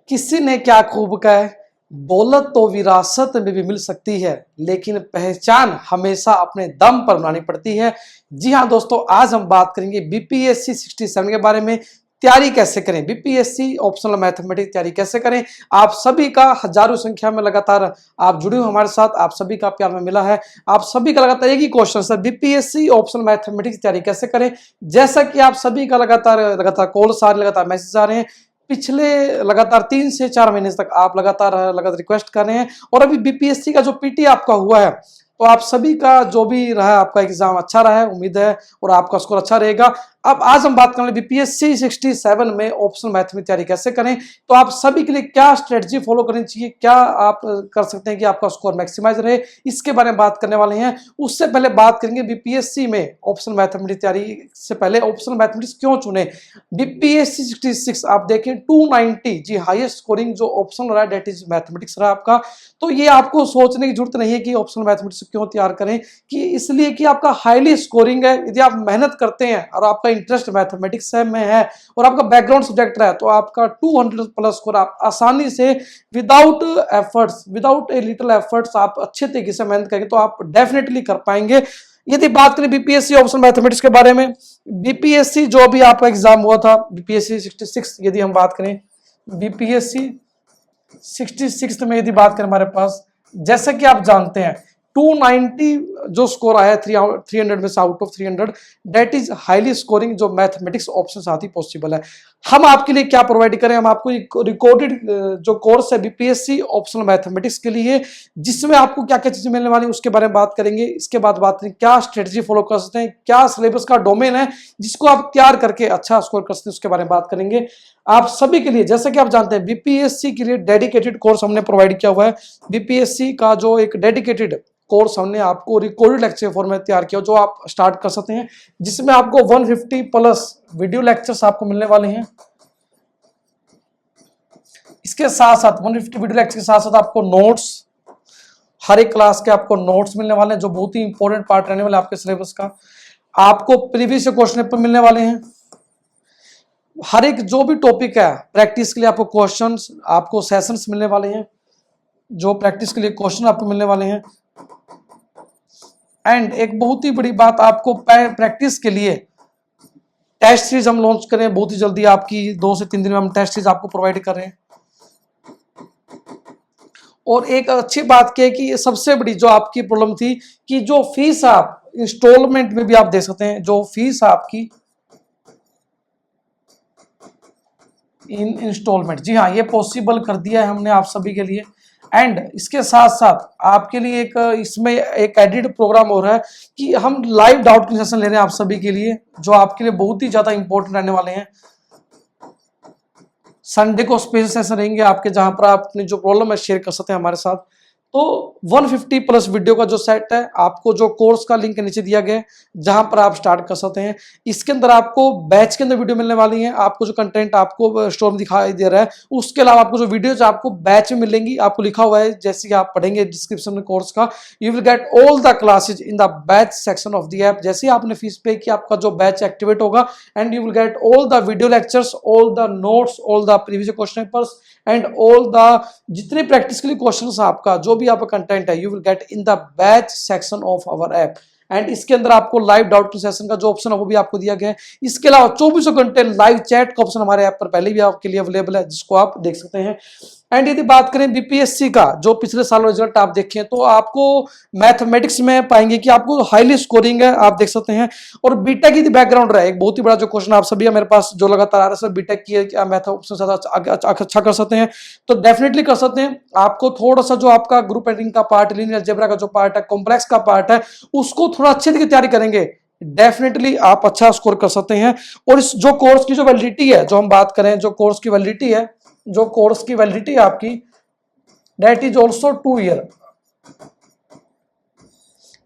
किसी ने क्या खूब कहा है, दौलत तो विरासत में भी मिल सकती है, लेकिन पहचान हमेशा अपने दम पर बनानी पड़ती है। जी हाँ दोस्तों, आज हम बात करेंगे बीपीएससी 67 के बारे में। तैयारी कैसे करें, बीपीएससी ऑप्शनल मैथमेटिक्स तैयारी कैसे करें। आप सभी का हजारों संख्या में लगातार आप जुड़े हो हमारे साथ, आप सभी का प्यार में मिला है। आप सभी का लगातार एक ही question sir, BPSC optional mathematics तैयारी कैसे करें। जैसा कि आप सभी का लगातार कॉल्स आ रहे, लगातार मैसेज आ रहे हैं, पिछले लगातार 3 से 4 महीने तक आप लगातार रिक्वेस्ट कर रहे हैं। और अभी बीपीएससी का जो पीटी आपका हुआ है, तो आप सभी का जो भी रहा आपका एग्जाम अच्छा रहा है, उम्मीद है, और आपका स्कोर अच्छा रहेगा। अब आज हम बात करेंगे बीपीएससी 67 में ऑप्शनल मैथ में तैयारी कैसे करें। तो आप सभी के लिए क्या स्ट्रेटजी फॉलो करनी चाहिए, क्या आप कर सकते हैं कि आपका स्कोर मैक्सिमाइज रहे, इसके बारे में बात करने वाले हैं। उससे पहले बात करेंगे बीपीएससी में ऑप्शनल मैथमेटिक्स तैयारी से पहले ऑप्शनल मैथमेटिक्स क्यों चुने। बीपीएससी 66 आप देखें 290, जी हाईएस्ट स्कोरिंग जो ऑप्शनल रहा दैट इज मैथमेटिक्स रहा आपका। तो ये आपको सोचने की जरूरत नहीं है कि ऑप्शनल मैथमेटिक्स क्यों तैयार करें, कि इसलिए कि आपका हाईली स्कोरिंग है। यदि आप मेहनत करते हैं और आपका इंटरेस्ट मैथमेटिक्स में है और आपका बैकग्राउंड सब्जेक्ट रहा है, तो आपका 200 प्लस स्कोर आप आसानी से विदाउट ए लिटिल एफर्ट्स आप अच्छे तरीके से मेहनत करेंगे तो आप डेफिनेटली कर पाएंगे। यदि बात करें बीपीएससी ऑप्शनल मैथमेटिक्स के बारे में, बीपीएससी जो भी आपका एग्जाम हुआ था बीपीएससी 66, यदि हम बात करें बीपीएससी 66 में यदि बात करें हमारे पास, जैसे कि आप जानते हैं 290 जो स्कोर आया 300 में से out of 300, that is highly scoring जो मैथमेटिक्स ऑप्शन साथ ही पॉसिबल है। हम आपके लिए क्या प्रोवाइड करें, हम आपको रिकॉर्डेड जो कोर्स है बीपीएससी ऑप्शनल मैथमेटिक्स के लिए, जिसमें आपको क्या क्या चीजें मिलने वाली है उसके बारे में बात करेंगे। इसके बाद बात करें क्या स्ट्रेटजी फॉलो कर सकते हैं, क्या सिलेबस का डोमेन है जिसको आप तैयार करके अच्छा स्कोर कर सकते हैं, उसके बारे में बात करेंगे आप सभी के लिए। जैसे कि आप जानते हैं बीपीएससी के लिए डेडिकेटेड कोर्स हमने प्रोवाइड किया हुआ है। बीपीएससी का जो एक डेडिकेटेड कोर्स हमने आपको रिकॉर्डेड लेक्चर फॉर्मेट तैयार किया जो आप स्टार्ट कर सकते हैं, जिसमें आपको 150 प्लस वीडियो लेक्चर्स आपको मिलने वाले हैं। इसके साथ साथ 150 वीडियो लेक्चर के साथ साथ आपको नोट्स, हर एक क्लास के आपको नोट्स मिलने वाले हैं जो बहुत ही इंपॉर्टेंट पार्ट रहने वाले आपके सिलेबस का। आपको प्रीवियस क्वेश्चन पेपर मिलने वाले हैं। हर एक जो भी टॉपिक है प्रैक्टिस के लिए आपको क्वेश्चंस, आपको सेशंस मिलने वाले हैं जो प्रैक्टिस के लिए क्वेश्चन आपको मिलने वाले हैं। एंड एक बहुत ही बड़ी बात, आपको प्रैक्टिस के लिए टेस्ट सीरीज हम लॉन्च करें बहुत ही जल्दी, आपकी 2 से 3 दिन में हम टेस्ट सीरीज आपको प्रोवाइड कर रहे हैं। और एक अच्छी बात क्या है कि सबसे बड़ी जो आपकी प्रॉब्लम थी कि जो फीस आप इंस्टॉलमेंट में भी आप दे सकते हैं, जो फीस आपकी इन इंस्टॉलमेंट, जी हाँ ये पॉसिबल कर दिया है हमने आप सभी के लिए। एंड इसके साथ साथ आपके लिए एक इसमें एक एडिट प्रोग्राम हो रहा है कि हम लाइव डाउट की सेशन ले रहे हैं आप सभी के लिए, जो आपके लिए बहुत ही ज्यादा इंपॉर्टेंट रहने वाले हैं। संडे को स्पेशल सेशन रहेंगे आपके, जहां पर आप अपनी जो प्रॉब्लम है शेयर कर सकते हैं हमारे साथ। तो 150 प्लस वीडियो का जो सेट है, आपको जो कोर्स का लिंक नीचे दिया गया है जहां पर आप स्टार्ट कर सकते हैं। इसके अंदर आपको बैच के अंदर वीडियो मिलने वाली है, आपको जो कंटेंट आपको स्टोर में दिखाई दे रहा है, उसके अलावा आपको जो वीडियोज आपको बैच में मिलेंगी, आपको लिखा हुआ है जैसे कि आप पढ़ेंगे डिस्क्रिप्शन में कोर्स का, you will get all the classes in the batch section of the app. जैसे ही आपने फीस पे किया आपका जो बैच एक्टिवेट होगा and you will get all the video lectures, all the notes, all the previous question papers and all the जितने practice के लिए क्वेश्चन आपका जो भी आपका कंटेंट है, you will get in the batch section of our app. And इसके अंदर आपको लाइव डाउट सेशन का जो ऑप्शन है वो भी आपको दिया गया है। इसके अलावा 24 घंटे लाइव चैट का ऑप्शन हमारे ऐप पर पहले भी आपके लिए अवेलेबल है, जिसको आप देख सकते हैं। एंड यदि बात करें बीपीएससी का जो पिछले साल रिजल्ट आप देखें, तो आपको मैथमेटिक्स में पाएंगे कि आपको हाईली स्कोरिंग है, आप देख सकते हैं। और बीटेक की बैकग्राउंड रहा है, एक बहुत ही बड़ा जो क्वेश्चन आप सभी मेरे पास जो लगातार आ रहा है सर, बीटेक की है क्या मैथ ऑप्शन ज्यादा अच्छा कर सकते हैं, तो डेफिनेटली कर सकते हैं। आपको थोड़ा सा जो आपका ग्रुप एडिटिंग का पार्ट, लीनियर अलजेब्रा का जो पार्ट है, कॉम्प्लेक्स का पार्ट है, उसको थोड़ा अच्छे तरीके तैयारी करेंगे, डेफिनेटली आप अच्छा स्कोर कर सकते हैं। और इस जो कोर्स की जो वैलिडिटी है, जो हम बात करें जो कोर्स की वैलिडिटी है, जो कोर्स की वैलिडिटी है आपकी, दैट इज ऑल्सो 2 ईयर।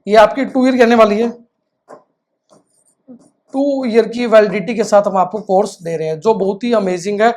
ये आपकी 2 ईयर कहने वाली है, 2 ईयर की वैलिडिटी के साथ हम आपको कोर्स दे रहे हैं, जो बहुत ही अमेजिंग है।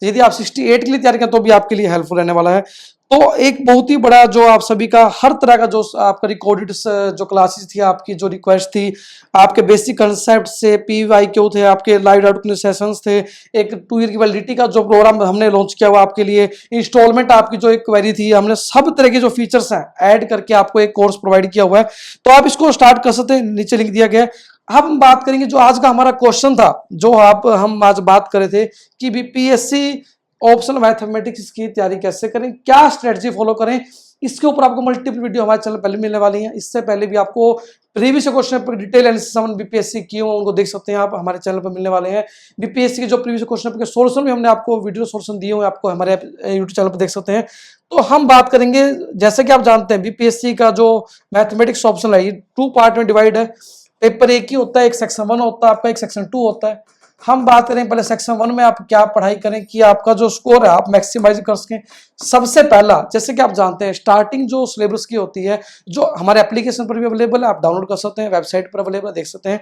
यदि आप 68 के लिए तैयारी करें तो भी आपके लिए हेल्पफुल रहने वाला है। तो एक बहुत ही बड़ा जो आप सभी का हर तरह का जो आपका रिकॉर्डेड जो क्लासेस थी, आपकी जो रिक्वेस्ट थी, आपके बेसिक कंसेप्ट से PYQ थे, आपके लाइव डाउट सेशंस थे, एक 2 ईयर की वैलिडिटी का जो प्रोग्राम हमने लॉन्च किया हुआ आपके लिए, इंस्टॉलमेंट आपकी जो एक क्वेरी थी, हमने सब तरह के जो फीचर्स हैं ऐड करके आपको एक कोर्स प्रोवाइड किया हुआ है। तो आप इसको स्टार्ट कर सकते हैं, नीचे लिंक दिया गया है। अब हम बात करेंगे जो आज का हमारा क्वेश्चन था, जो हम आज बात कर रहे थे कि BPSC ऑप्शनल मैथमेटिक्स की तैयारी कैसे करें, क्या स्ट्रेटजी फॉलो करें। इसके ऊपर आपको मल्टीपल वीडियो हमारे चैनल पहले मिलने वाली हैं। इससे पहले भी आपको प्रीवियस क्वेश्चन पर डिटेल एनालिसिस BPSC की हो, उनको देख सकते हैं आप, हमारे चैनल पर मिलने वाले हैं। BPSC के जो प्रीवियस क्वेश्चन के सोल्यूशन भी हमने आपको वीडियो सोल्यूशन दिए हुए, आपको हमारे यूट्यूब चैनल पर देख सकते हैं। तो हम बात करेंगे, जैसे कि आप जानते हैं BPSC का जो मैथमेटिक्स ऑप्शन है, ये 2 पार्ट में डिवाइड है। पेपर एक ही होता है, एक सेक्शन 1 होता है आपका, एक सेक्शन 2 होता है। हम बात करें पहले सेक्शन 1 में आप क्या पढ़ाई करें कि आपका जो स्कोर है आप मैक्सिमाइज कर सकें। सबसे पहला, जैसे कि आप जानते हैं, स्टार्टिंग जो सिलेबस की होती है, जो हमारे एप्लीकेशन पर भी अवेलेबल है, आप डाउनलोड कर सकते हैं, वेबसाइट पर अवेलेबल देख सकते हैं।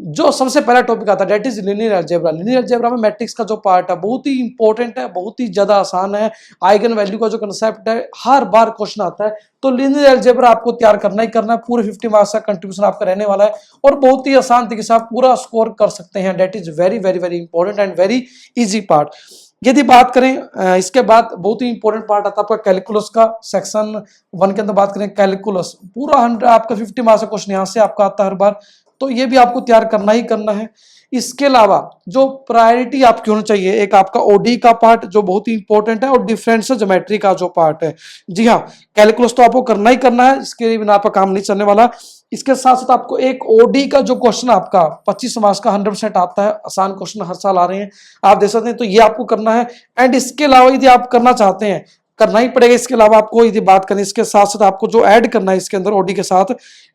जो सबसे पहला टॉपिक आता है that is linear algebra. Linear algebra में मैट्रिक्स का जो पार्ट है बहुत ही इंपॉर्टेंट है, बहुत ही ज्यादा आसान है। आइगन वैल्यू का जो कंसेप्ट है हर बार क्वेश्चन आता है, तो लीनियर अलजेब्रा आपको तैयार करना ही करना है। पूरे 50 मार्क्स का कंट्रीब्यूशन आपका रहने वाला है और बहुत ही आसान तरीके से आप पूरा स्कोर कर सकते हैं। That is very very very important and very easy part. यदि बात करें इसके बाद बहुत ही इंपॉर्टेंट पार्ट आता है आपका कैलकुलस का। सेक्शन 1 के अंदर बात करें कैलकुलस, पूरा 100 आपका 50 मार्क्स का क्वेश्चन यहाँ से आपका आता है हर बार, तो ये भी आपको तैयार करना ही करना है। इसके अलावा जो प्रायोरिटी आपकी होनी चाहिए, एक आपका ओडी का पार्ट जो बहुत ही इंपॉर्टेंट है, और डिफरेंशियल ज्योमेट्री का जो पार्ट है। जी हाँ, कैलकुलस तो आपको करना ही करना है, इसके बिना आपका काम नहीं चलने वाला। इसके साथ साथ आपको एक ओडी का जो क्वेश्चन आपका 25 मार्क्स का 100% आता है, आसान क्वेश्चन हर साल आ रहे हैं, आप देख सकते हैं, तो ये आपको करना है। एंड इसके अलावा यदि आप करना चाहते हैं, करना ही पड़ेगा, इसके अलावा आपको यदि बात करें, इसके साथ साथ आपको जो ऐड करना है इसके अंदर ओडी के साथ,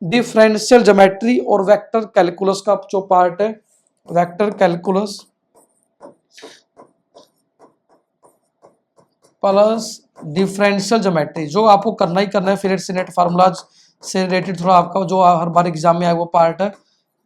डिफरेंशियल ज्योमेट्री और वेक्टर कैलकुलस का जो पार्ट है, vector calculus plus differential geometry, जो आपको करना ही करना है। फिर से नेट फार्मूलाज से रिलेटेड थोड़ा आपका जो हर बार एग्जाम में आए वो पार्ट है,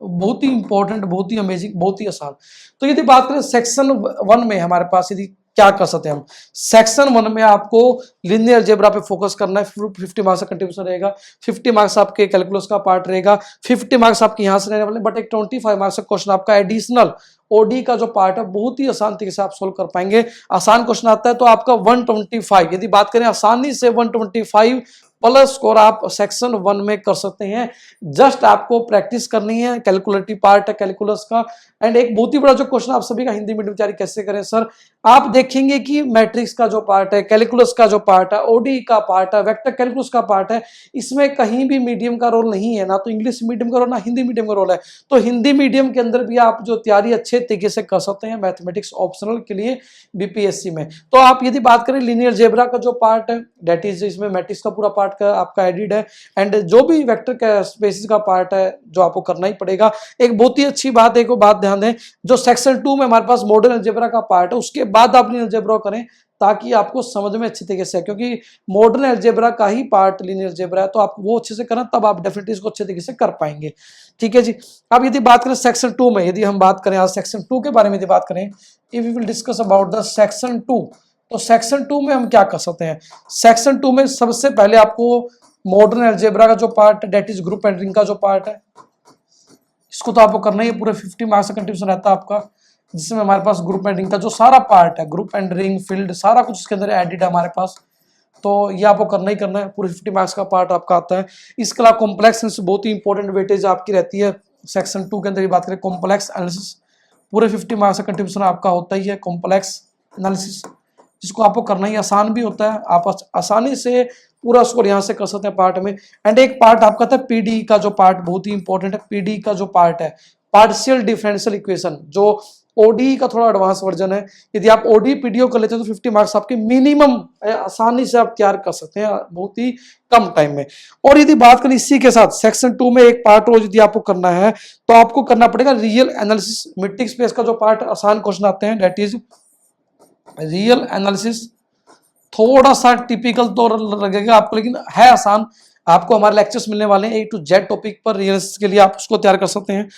बहुत ही इंपॉर्टेंट, बहुत ही अमेजिंग, बहुत ही आसान। तो यदि बात करें सेक्शन 1 में हमारे पास यदि क्या कर सकते हैं हम, सेक्शन 1 में आपको लीनियर अलजेब्रा पे फोकस करना है। 50 मार्क्स का कंट्रीब्यूशन रहेगा, 50 मार्क्स आपके कैलकुलस का पार्ट रहेगा, 50 मार्क्स आपके यहाँ से रहने वाले, बट एक 25 मार्क्स का क्वेश्चन आपका एडिशनल ओडी का जो पार्ट है बहुत ही आसान तरीके से आप सोल्व कर पाएंगे। आसान क्वेश्चन आता है तो आपका 125, यदि बात करें आसानी से 125 प्लस स्कोर आप सेक्शन 1 में कर सकते हैं। जस्ट आपको प्रैक्टिस करनी है, कैलकुलेटिव पार्ट है कैलकुलस का। एंड एक बहुत ही बड़ा जो क्वेश्चन आप सभी का, हिंदी मीडियम तैयारी कैसे करें सर, आप देखेंगे कि मैट्रिक्स का जो पार्ट है, कैलकुलस का जो पार्ट है, ओडी का पार्ट है, वेक्टर कैलकुलस का पार्ट है, इसमें कहीं भी मीडियम का रोल नहीं है, ना तो इंग्लिश मीडियम का रोल, ना हिंदी मीडियम का रोल है। तो हिंदी मीडियम के अंदर भी आप जो तैयारी अच्छे तरीके से कर सकते हैं मैथमेटिक्स ऑप्शनल के लिए BPSC में। तो आप यदि बात करें लीनियर अलजेब्रा का जो पार्ट है, दैट इज इसमें मैट्रिक्स का पूरा पार्ट का आपका एडिड है, एंड जो भी वेक्टर का स्पेसिस का पार्ट है जो आपको करना ही पड़ेगा। एक बहुत ही अच्छी बात, एक बात ध्यान दें, जो सेक्शन 2 में हमारे पास मॉडर्न अलजेब्रा का पार्ट है, उसके बाद आप लीनियर अलजेब्रा करें ताकि आपको समझ में अच्छी तरीके से, क्योंकि मॉडर्न अलजेब्रा का ही पार्ट लीनियर अलजेब्रा है, तो आप वो अच्छे से करें, तब आप डेफिनेटली इसको अच्छे तरीके से कर पाएंगे। ठीक है जी। अब यदि बात करें सेक्शन 2 में, यदि हम बात करें आज सेक्शन 2 के बारे में यदि बात करें, if we will discuss about the section 2, तो सेक्शन 2 में हम क्या कर सकते हैं। सेक्शन 2 में सबसे पहले आपको मॉडर्न अलजेब्रा का जो पार्ट है, that is group and ring का जो पार्ट है, इसको तो आपको करना ही है। पूरे 50 मार्क्स का कंट्रीब्यूशन रहता है आपका, जिसमें हमारे पास ग्रुप एंड रिंग का जो सारा पार्ट है, ग्रुप एंड रिंग फील्ड सारा कुछ इसके अंदर एडिड है हमारे पास, तो ये आपको करना ही करना है। पूरे 50 मार्क्स का पार्ट आपका आता है। इसके अलावा कॉम्प्लेक्स एनालिसिस बहुत ही इंपॉर्टेंट वेटेज आपकी रहती है। सेक्शन 2 के अंदर बात करें कॉम्प्लेक्स एनालिसिस, पूरे 50 मार्क्स का कंट्रीब्यूशन आपका होता ही है कॉम्प्लेक्स एनालिसिस, जिसको आपको करना ही आसान भी होता है, आप आसानी से पूरा स्कोर यहाँ से कर सकते हैं पार्ट में। एंड एक पार्ट आपका था PD का जो पार्ट बहुत ही इंपॉर्टेंट है। PD का जो पार्ट है पार्शियल डिफरेंशियल इक्वेशन, जो ODE का थोड़ा एडवांस वर्जन है। यदि आप ODE PDO कर लेते हैं तो 50 मार्क्स आपके मिनिमम आसानी से आप तैयार कर सकते हैं बहुत ही कम टाइम में। और यदि बात करें इसी के साथ सेक्शन 2 में एक पार्ट और यदि आपको करना है तो आपको करना पड़ेगा रियल एनालिसिस। मैट्रिक्स स्पेस का जो पार्ट आसान क्वेश्चन आते हैं, दैट इज रियल एनालिसिस। थोड़ा सा टिपिकल तो लगेगा आपको, लेकिन है आसान। आपको हमारे लेक्चर्स मिलने वाले हैं A to Z टॉपिक पर रियल एनालिसिस के लिए, आप उसको तैयार कर सकते हैं।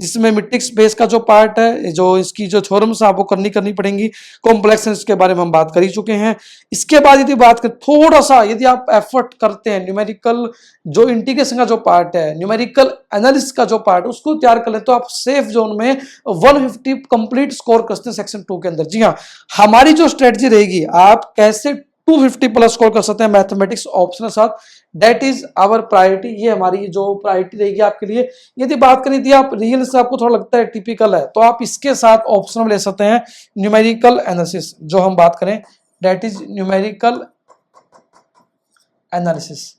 जिसमें मैट्रिक्स बेस का जो पार्ट है, जो इसकी जो थ्योरम्स आपको करनी पड़ेंगी, कॉम्प्लेक्स के बारे में हम बात कर ही चुके हैं। इसके बाद यदि बात करें थोड़ा सा, यदि आप एफर्ट करते हैं न्यूमेरिकल जो इंटीग्रेशन का जो पार्ट है, न्यूमेरिकल एनालिसिस का जो पार्ट उसको तैयार कर लें, तो आप सेफ जोन में 150 कंप्लीट स्कोर कर सकते हैं सेक्शन 2 के अंदर। जी हाँ, हमारी जो स्ट्रेटजी रहेगी, आप कैसे 250 प्लस स्कोर कर सकते हैं मैथमेटिक्स ऑप्शन के साथ, दैट इज आवर प्रायोरिटी। ये हमारी जो प्रायोरिटी रहेगी आपके लिए। यदि बात करें थी आप रियल से आपको थोड़ा लगता है टिपिकल है, तो आप इसके साथ ऑप्शन ले सकते हैं न्यूमेरिकल एनालिसिस, जो हम बात करें दैट इज न्यूमेरिकल एनालिसिस।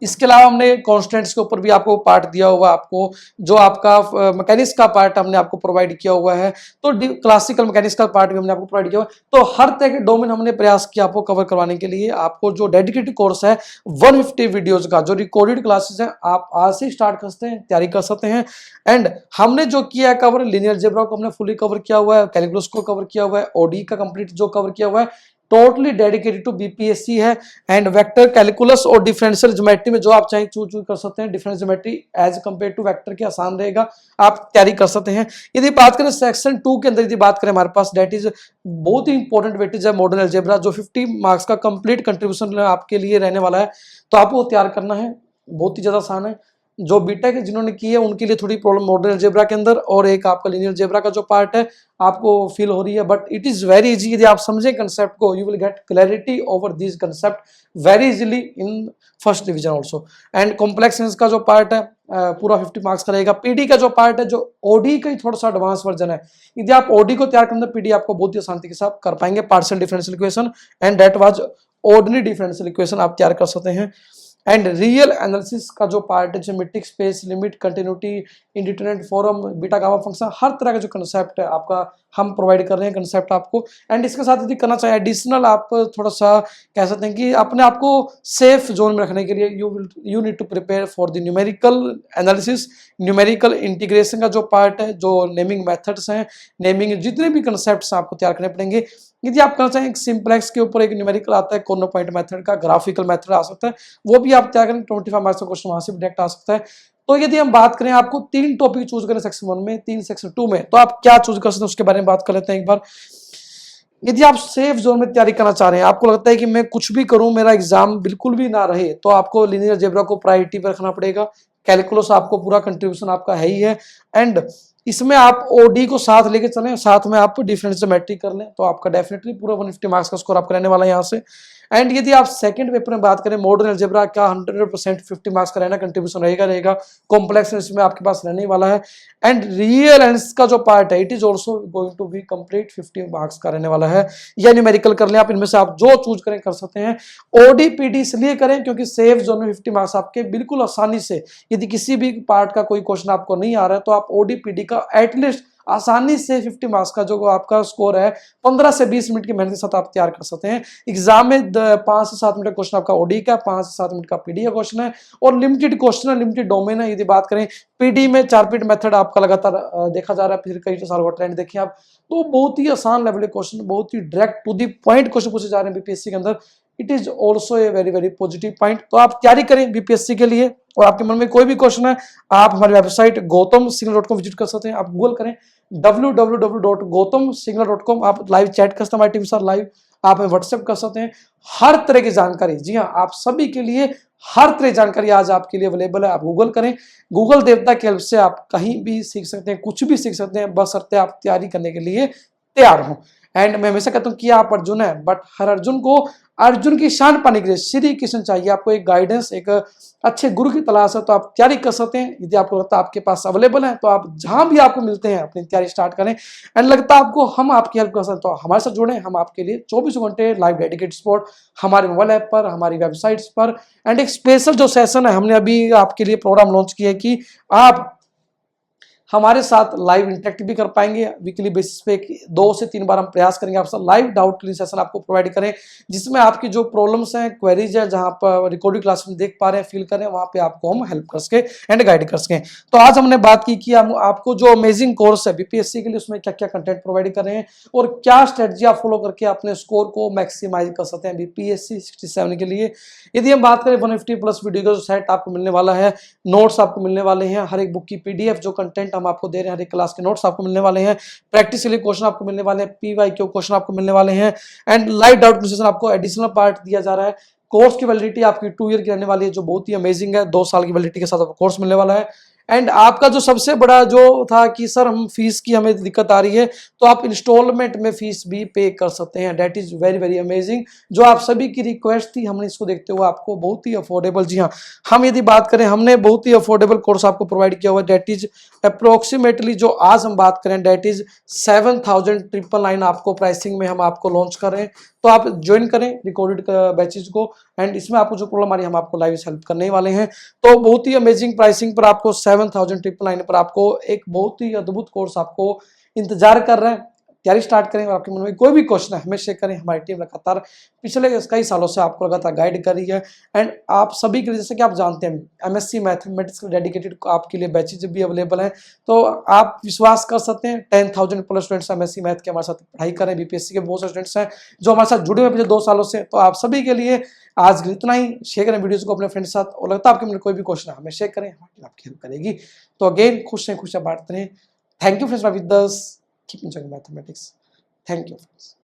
इसके अलावा हमने कॉन्स्टेंट्स के ऊपर भी आपको पार्ट दिया हुआ है, आपको जो आपका मैकेनिक्स का पार्ट हमने आपको प्रोवाइड किया हुआ है, तो क्लासिकल मैकेनिक्स का पार्ट भी हमने आपको प्रोवाइड किया हुआ है। तो हर तरह के डोमेन हमने प्रयास किया आपको कवर करवाने के लिए। आपको जो डेडिकेटेड कोर्स है 150 वीडियोज का जो रिकॉर्डेड क्लासेस है, आप आज से स्टार्ट कर सकते हैं, तैयारी कर सकते हैं। एंड हमने जो किया है कवर, लीनियर अलजेब्रा को हमने फुली कवर किया हुआ है, कैलकुलस को कवर किया हुआ है, ओडी का कंप्लीट जो कवर किया हुआ है, टोटली डेडिकेटेड टू बीपीएससी है। एंड वेक्टर कैलकुलस और डिफरेंशियल ज्योमेट्री में जो आप चाहें चूज कर सकते हैं। Differential geometry as compare to vector के आसान रहेगा, आप तैयारी कर सकते हैं। यदि बात करें सेक्शन 2 के अंदर, यदि बात करें हमारे पास दैट इज बहुत ही इंपॉर्टेंट वेटेज है मॉडर्न अलजेब्रा, जो 50 मार्क्स का कंप्लीट कंट्रीब्यूशन आपके लिए रहने वाला है, तो आपको तैयार करना है। बहुत ही ज्यादा आसान है। जो बीटेक जिन्होंने की है उनके लिए थोड़ी प्रॉब्लम मॉडर्न अलजेब्रा के अंदर, और एक आपका लीनियर अलजेब्रा का जो पार्ट है आपको फील हो रही है, but it is very easy. यदि आप समझें कंसेप्ट को, you will get clarity over this concept very easily in first division also. And complex का जो पार्ट है पूरा 50 मार्क्स का रहेगा। पीडी का जो पार्ट है, जो ओडी का ही थोड़ा सा एडवांस वर्जन है, यदि आप ओडी को तैयार करना, पीडी आपको बहुत ही आसानी के साथ कर पाएंगे। Partial differential equation and that was ordinary differential equation आप तैयार कर सकते हैं। एंड रियल एनालिसिस का जो पार्ट है, geometric space, limit, continuity, indeterminate form, beta gamma function, हर तरह का जो कंसेप्ट है आपका हम प्रोवाइड कर रहे हैं कंसेप्ट आपको। एंड इसके साथ यदि करना चाहें एडिशनल, आप थोड़ा सा कह सकते हैं कि अपने आप को सेफ जोन में रखने के लिए you need to prepare for the numerical analysis, numerical integration का जो पार्ट है, जो नेमिंग मेथड्स हैं, नेमिंग जितने भी कंसेप्ट आपको तैयार करने पड़ेंगे। यदि आप करना चाहें सिंप्लेक्स के ऊपर एक न्यूमेरिकल आता है, कॉर्नर पॉइंट मेथड का ग्राफिकल मेथड आ सकता है, वो भी आप तैयार करें, 25 मार्क्स का क्वेश्चन वहां से डायरेक्ट आ सकता है। तो यदि हम बात करें आपको 3 टॉपिक चूज करें सेक्शन 1 में, 3 सेक्शन 2 में, तो आप क्या चूज कर सकते हैं उसके बारे में बात कर लेते हैं एक बार। यदि आप सेफ जोन में तैयारी करना चाह रहे हैं, आपको लगता है कि मैं कुछ भी करूं मेरा एग्जाम बिल्कुल भी ना रहे, तो आपको लीनियर अलजेब्रा को प्रायोरिटी पर रखना पड़ेगा। कैलकुलस आपको पूरा कंट्रीब्यूशन आपका है ही है, एंड इसमें आप ओडी को साथ लेके चलें, साथ में आप डिफरेंशियल ज्योमेट्री कर लें, तो आपका डेफिनेटली पूरा 150 मार्क्स का स्कोर आपका रहने वाला है यहाँ से। एंड यदि आप सेकंड पेपर में बात करें मॉडर्न अलजेब्रा का, 100% 50 मार्क्स का रहना कंट्रीब्यूशन रहेगा। कॉम्प्लेक्स इसमें आपके पास रहने वाला है। एंड रियल एनालिसिस का जो पार्ट है, it is also going to be complete 50 marks का रहने वाला है। या न्यूमेरिकल कर लें आप, इनमें से आप जो चूज करें कर सकते हैं। ओडीपीडी इसलिए करें क्योंकि सेफ जोन में 50 मार्क्स आपके बिल्कुल आसानी से, यदि किसी भी पार्ट का कोई क्वेश्चन आपको नहीं आ रहा है, तो आप ओडीपीडी का एटलीस्ट आसानी से 50 मार्क्स का जो आपका स्कोर है 15 से 20 मिनट की मेहनत के साथ आप तैयार कर सकते हैं। एग्जाम में 5 से 7 मिनट का क्वेश्चन आपका ओडी का, 5 से 7 मिनट का पीडी का क्वेश्चन है, और लिमिटेड क्वेश्चन है, लिमिटेड डोमेन है। यदि बात करें पीडी में 4 पीट मेथड आपका लगातार देखा जा रहा है, फिर कई साल का ट्रेंड देखिए आप, तो बहुत ही आसान लेवल के क्वेश्चन, बहुत ही direct to the point question पूछे जा रहे हैं बीपीएससी के अंदर। It is also a very very positive point. तो आप तैयारी करें बीपीएससी के लिए, और आपके मन में कोई भी क्वेश्चन है, आप हमारी वेबसाइट gautamsinghal.com विजिट कर सकते हैं। आप गूगल करें www.gautamsinghal.com, आप लाइव चैट कर सकते हैं हमारी टीम के साथ, लाइव आप व्हाट्सएप कर सकते हैं। हर तरह की जानकारी, जी हाँ, आप सभी के लिए हर तरह की जानकारी आज आपके लिए अवेलेबल है। आप गूगल करें, गूगल देवता की हेल्प से आप कहीं भी सीख सकते हैं, कुछ भी सीख सकते हैं, बशर्ते आप तैयारी करने के लिए तैयार हो। एंड मैं हमेशा कहता हूँ कि आप अर्जुन है, बट हर अर्जुन को अर्जुन की शान पाने के लिए श्री कृष्ण चाहिए। आपको एक गाइडेंस, एक अच्छे गुरु की तलाश है, तो आप तैयारी कर सकते हैं। यदि आपको लगता है आपके पास अवेलेबल है, तो आप जहां भी आपको मिलते हैं अपनी तैयारी स्टार्ट करें। एंड लगता है आपको हम आपकी हेल्प कर सकते हैं, तो हमारे साथ जुड़े। हम आपके लिए 24 घंटे लाइव डेडिकेटेड सपोर्ट हमारे मोबाइल ऐप पर, हमारी वेबसाइट्स पर। एंड एक स्पेशल जो सेशन है, हमने अभी आपके लिए प्रोग्राम लॉन्च किया है कि आप हमारे साथ लाइव इंटरेक्ट भी कर पाएंगे। वीकली बेसिस पे 2 से 3 बार हम प्रयास करेंगे आपसे लाइव डाउट क्लियर सेशन आपको प्रोवाइड करें, जिसमें आपकी जो प्रॉब्लम्स हैं, क्वेरीज है, जहां पर रिकॉर्डिंग क्लास में देख पा रहे हैं, फील कर रहे हैं, वहां पे आपको हम हेल्प कर सके एंड गाइड कर सकें। तो आज हमने बात की कि हम आपको जो अमेजिंग कोर्स है बीपीएससी के लिए, उसमें क्या क्या कंटेंट प्रोवाइड कर रहे हैं और क्या स्ट्रेटजी आप फॉलो करके अपने स्कोर को मैक्सिमाइज कर सकते हैं बीपीएससी 67 के लिए। यदि हम बात करें 150 प्लस वीडियो का जो सेट आपको मिलने वाला है, नोट्स आपको मिलने वाले हैं, हर एक बुक की पीडीएफ जो कंटेंट हम आपको दे रहे हैं, हर एक क्लास के नोट्स आपको मिलने वाले हैं, प्रैक्टिस के लिए क्वेश्चन आपको मिलने वाले हैं, पीवाईक्यू क्वेश्चन आपको मिलने वाले हैं एंड लाइव डाउट सेशन आपको एडिशनल पार्ट दिया जा रहा है। कोर्स की वैलिडिटी आपकी 2 ईयर की रहने वाली है, जो बहुत ही अमेजिंग है। 2 साल की वैलिडिटी के साथ आपको कोर्स मिलने वाला है। एंड आपका जो सबसे बड़ा जो था कि सर हम फीस की हमें दिक्कत आ रही है, तो आप इंस्टॉलमेंट में फीस भी पे कर सकते हैं। That is very very amazing. जो आप सभी की रिक्वेस्ट थी, हमने इसको देखते हुए आपको बहुत ही अफोर्डेबल, जी हाँ, हम यदि बात करें, हमने बहुत ही अफोर्डेबल कोर्स आपको प्रोवाइड किया हुआ है। दैट इज अप्रोक्सीमेटली, जो आज हम बात करें, दैट इज 7,999 आपको प्राइसिंग में हम आपको लॉन्च कर रहे हैं। तो आप ज्वाइन करें रिकॉर्डेड बैचेज को एंड इसमें आपको जो प्रॉब्लम आ रही है हम आपको लाइव हेल्प करने वाले हैं। तो बहुत ही अमेजिंग प्राइसिंग पर आपको 7,999 पर आपको एक बहुत ही अद्भुत कोर्स आपको इंतजार कर रहे हैं। तैयारी स्टार्ट करें और आपके मन में कोई भी क्वेश्चन है हमें शेयर करें। हमारी टीम लगातार पिछले कई सालों से आपको लगातार गाइड कर रही है एंड आप सभी के लिए, जैसे कि आप जानते हैं, एमएससी मैथमेटिक्स के डेडिकेटेड आपके लिए बैचेज भी अवेलेबल हैं। तो आप विश्वास कर सकते हैं, 10,000 प्लस स्टूडेंट्स एमएससी मैथ के हमारे साथ पढ़ाई करें। बीपीएससी के बहुत से स्टूडेंट्स हैं जो हमारे साथ जुड़े हुए पिछले 2 सालों से। तो आप सभी के लिए आज इतना ही। शेयर करें वीडियोस को अपने फ्रेंड्स के साथ, और लगता है आपके मन में कोई भी क्वेश्चन है हमें शेयर करें, हमारी आपकी हेल्प करेगी। तो अगेन खुश हैं, खुशियां बांटते रहें। Thank you friends with us, keep enjoying mathematics. Thank you, friends.